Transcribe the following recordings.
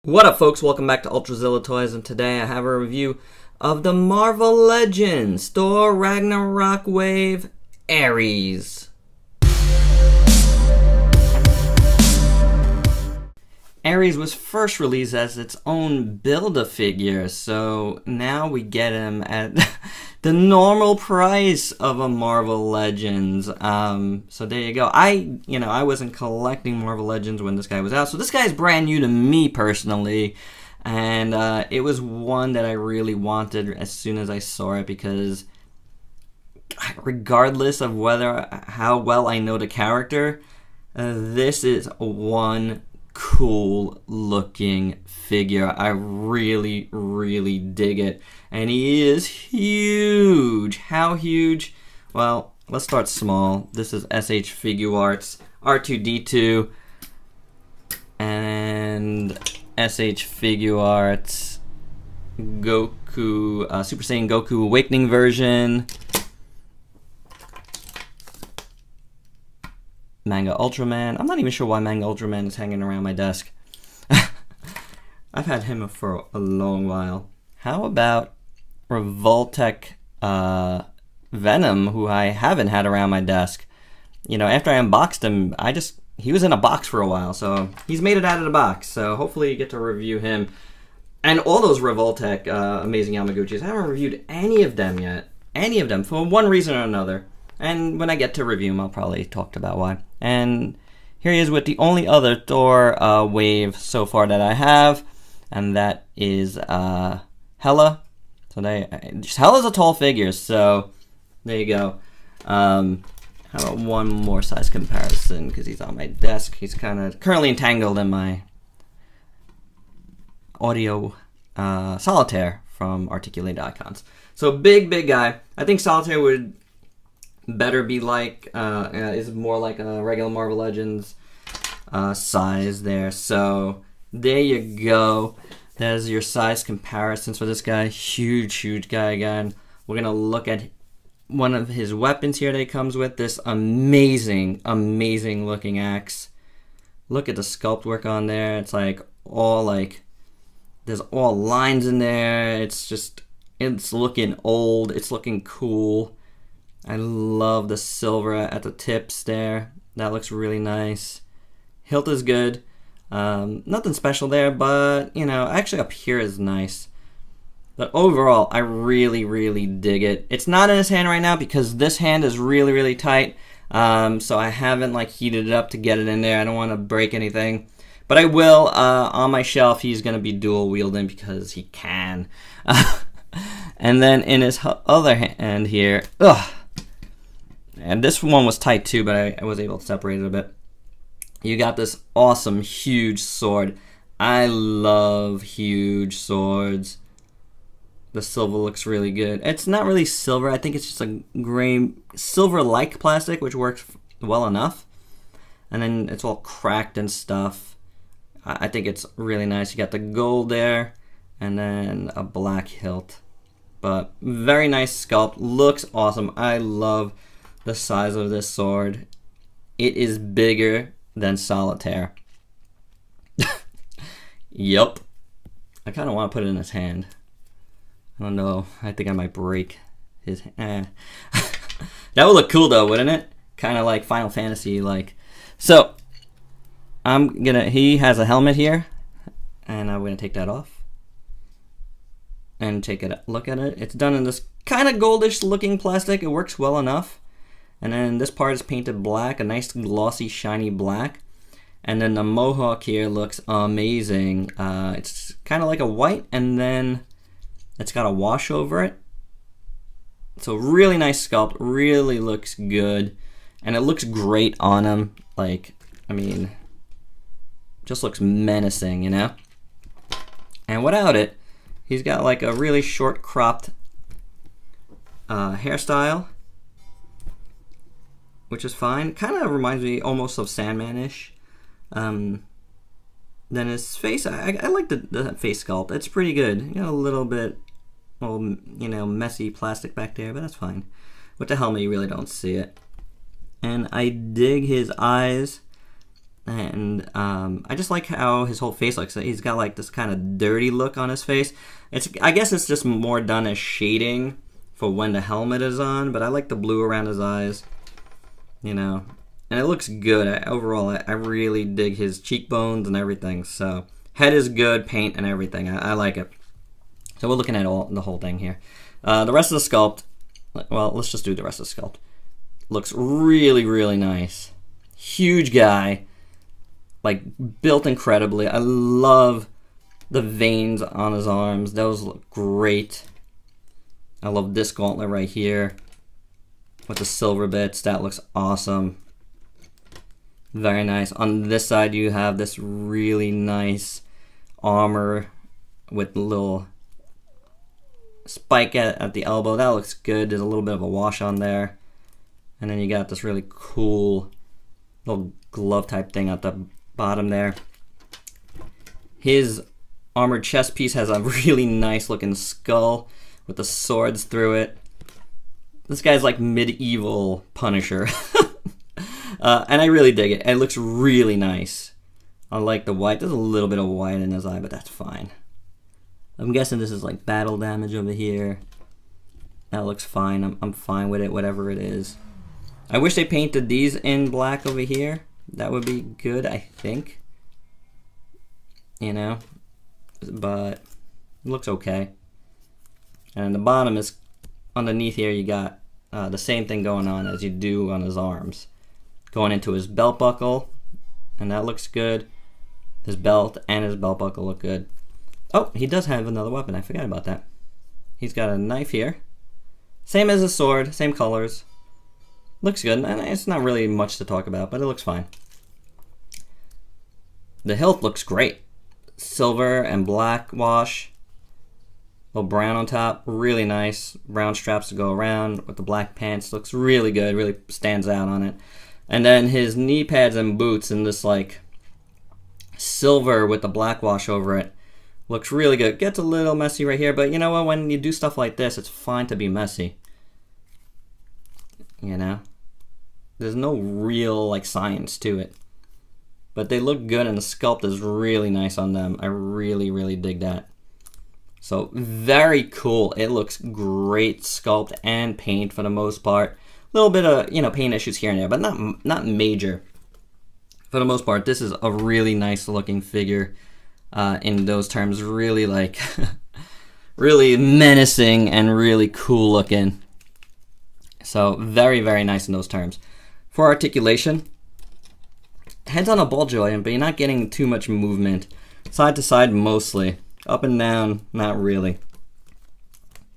What up, folks? Welcome back to ULTRAZILLA Toys, and today I have a review of the Marvel Legends Thor Ragnarok Wave Ares. Ares was first released as its own Build-A-Figure, so now we get him at the normal price of a Marvel Legends. So there you go. I wasn't collecting Marvel Legends when this guy was out, so this guy is brand new to me personally, and it was one that I really wanted as soon as I saw it because regardless of how well I know the character, this is one cool looking figure. I really dig it, and he is huge. How huge? Well, let's start small. This is SH Figuarts R2D2 and SH Figuarts Goku, Super Saiyan Goku Awakening version, Manga Ultraman. I'm not even sure why Manga Ultraman is hanging around my desk. I've had him for a long while. How about Revoltech Venom, who I haven't had around my desk? You know, after I unboxed him, he was in a box for a while, so he's made it out of the box. So hopefully you get to review him. And all those Revoltech Amazing Yamaguchis. I haven't reviewed any of them yet. Any of them, for one reason or another. And when I get to review him, I'll probably talk about why. And here he is with the only other Thor wave so far that I have, and that is Hela. So Hela's a tall figure, so there you go. How about one more size comparison, because he's on my desk. He's kind of currently entangled in my audio Solitaire from Articulated Icons. So big guy. I think Solitaire would better be like, is more like a regular Marvel Legends size there. So there you go. There's your size comparisons for this guy. Huge guy again. We're going to look at one of his weapons here that he comes with. This amazing looking axe. Look at the sculpt work on there. It's there's all lines in there. It's looking old. It's looking cool. I love the silver at the tips there. That looks really nice. Hilt is good. Nothing special there, but, actually up here is nice. But overall, I really dig it. It's not in his hand right now because this hand is really tight. So I haven't, heated it up to get it in there. I don't want to break anything. But I will. On my shelf, he's going to be dual wielding because he can. And then in his other hand here, and this one was tight too, but I was able to separate it a bit. You got this awesome, huge sword. I love huge swords. The silver looks really good. It's not really silver. I think it's just a gray, silver-like plastic, which works well enough. And then it's all cracked and stuff. I think it's really nice. You got the gold there, and then a black hilt. But very nice sculpt. Looks awesome. I love the size of this sword. It is bigger than Solitaire. Yup. I kind of want to put it in his hand. I don't know. I think I might break his hand. That would look cool though, wouldn't it? Kind of like Final Fantasy like. So, he has a helmet here, and I'm gonna take that off and take a look at it. It's done in this kind of goldish looking plastic. It works well enough. And then this part is painted black, a nice glossy shiny black. And then the mohawk here looks amazing. It's kind of like a white, and then it's got a wash over it. So really nice sculpt, really looks good. And it looks great on him. Just looks menacing, And without it, he's got a really short cropped hairstyle, which is fine. Kind of reminds me almost of Sandman-ish. Then his face, I like the face sculpt. It's pretty good. A little bit, messy plastic back there, but that's fine. With the helmet, you really don't see it. And I dig his eyes. And I just like how his whole face looks. He's got like this kind of dirty look on his face. I guess it's just more done as shading for when the helmet is on, but I like the blue around his eyes, you know. And it looks good. Overall, I really dig his cheekbones and everything. So head is good, paint and everything. I like it. So we're looking at the whole thing here. The rest of the sculpt, well, let's just do the rest of the sculpt. Looks really, really nice. Huge guy. Like, built incredibly. I love the veins on his arms. Those look great. I love this gauntlet right here with the silver bits. That looks awesome. Very nice. On this side, you have this really nice armor with a little spike at the elbow. That looks good. There's a little bit of a wash on there. And then you got this really cool little glove type thing at the bottom there. His armored chest piece has a really nice looking skull with the swords through it. This guy's like medieval Punisher. And I really dig it. It looks really nice. I like the white. There's a little bit of white in his eye, but that's fine. I'm guessing this is like battle damage over here. That looks fine. I'm fine with it, whatever it is. I wish they painted these in black over here. That would be good, I think. You know? But it looks okay. And the bottom is, underneath here, you got the same thing going on as you do on his arms. Going into his belt buckle, and that looks good. His belt and his belt buckle look good. Oh, he does have another weapon. I forgot about that. He's got a knife here. Same as his sword, same colors. Looks good, and it's not really much to talk about, but it looks fine. The hilt looks great. Silver and black wash. A little brown on top, really nice. Brown straps to go around with the black pants. Looks really good, really stands out on it. And then his knee pads and boots in this like silver with the black wash over it. Looks really good. Gets a little messy right here, but you know what? When you do stuff like this, it's fine to be messy. You know? There's no real like science to it. But they look good and the sculpt is really nice on them. I really, really dig that. So very cool. It looks great sculpt and paint for the most part. A little bit of, you know, paint issues here and there, but not major. For the most part, this is a really nice looking figure in those terms. Really like, really menacing and really cool looking. So very, very nice in those terms. For articulation, head's on a ball joint, but you're not getting too much movement. Side to side mostly. Up and down, not really.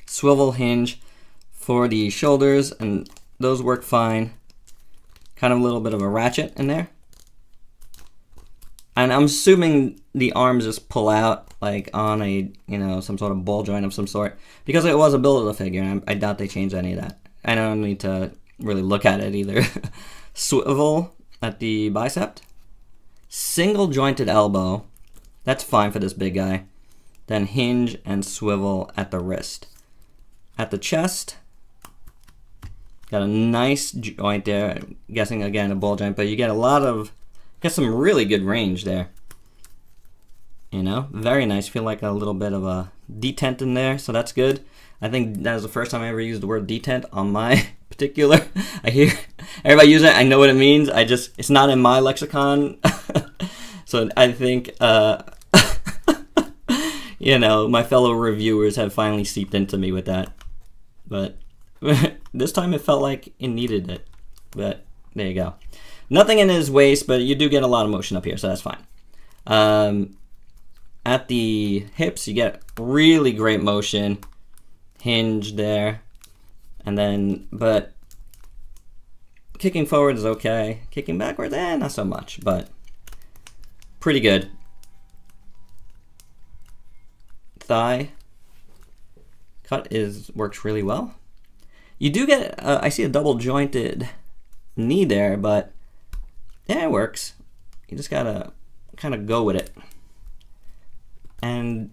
Swivel hinge for the shoulders, and those work fine. Kind of a little bit of a ratchet in there. And I'm assuming the arms just pull out like on a, you know, some sort of ball joint of some sort. Because it was a Build-A-Figure, and I doubt they changed any of that. I don't need to really look at it either. Swivel at the bicep. Single jointed elbow. That's fine for this big guy. Then hinge and swivel at the wrist. At the chest, got a nice joint there. I'm guessing again a ball joint, but you get some really good range there. You know, very nice. Feel like a little bit of a detent in there, so that's good. I think that was the first time I ever used the word detent on my particular. I hear everybody use it. I know what it means. It's not in my lexicon. So I think, you know, my fellow reviewers have finally seeped into me with that. But this time it felt like it needed it. But there you go. Nothing in his waist, but you do get a lot of motion up here, so that's fine. At the hips, you get really great motion. Hinge there. And then, but kicking forward is okay. Kicking backward, not so much, but pretty good. Thigh cut works really well. You do get, I see a double jointed knee there, but yeah, it works. You just gotta kind of go with it. And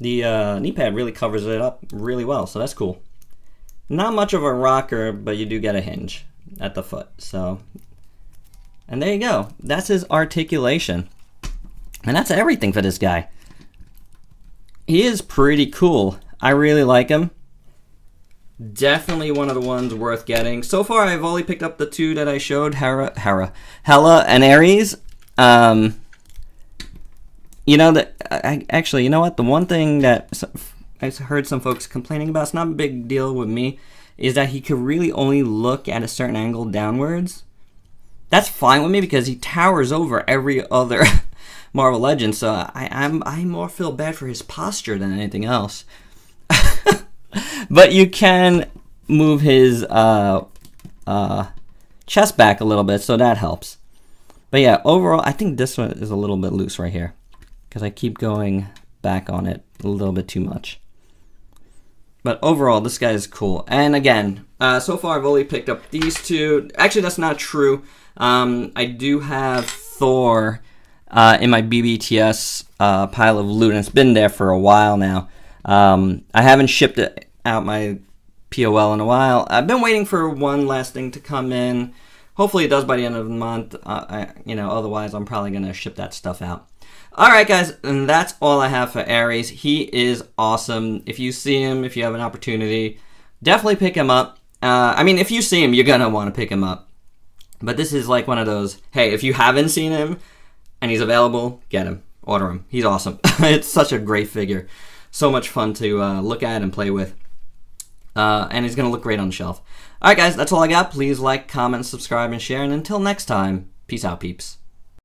the knee pad really covers it up really well, so that's cool. Not much of a rocker, but you do get a hinge at the foot, so And there you go. That's his articulation. And that's everything for this guy. He is pretty cool. I really like him. Definitely one of the ones worth getting. So far, I've only picked up the 2 that I showed, Hela and Ares. You know, actually, you know what? The one thing that I've heard some folks complaining about, it's not a big deal with me, is that he could really only look at a certain angle downwards. That's fine with me because he towers over every other Marvel Legend, so I more feel bad for his posture than anything else. But you can move his chest back a little bit, so that helps. But yeah, overall, I think this one is a little bit loose right here because I keep going back on it a little bit too much. But overall, this guy is cool. And again, so far I've only picked up these 2. Actually, that's not true. I do have Thor in my BBTS pile of loot, and it's been there for a while now. I haven't shipped it out my POL in a while. I've been waiting for one last thing to come in. Hopefully it does by the end of the month. Otherwise I'm probably going to ship that stuff out. Alright guys, and that's all I have for Ares. He is awesome. If you see him, if you have an opportunity, definitely pick him up. I mean, if you see him, you're going to want to pick him up. But this is like one of those, hey, if you haven't seen him and he's available, get him. Order him. He's awesome. It's such a great figure. So much fun to look at and play with. And he's going to look great on the shelf. Alright guys, that's all I got. Please like, comment, subscribe, and share. And until next time, peace out, peeps.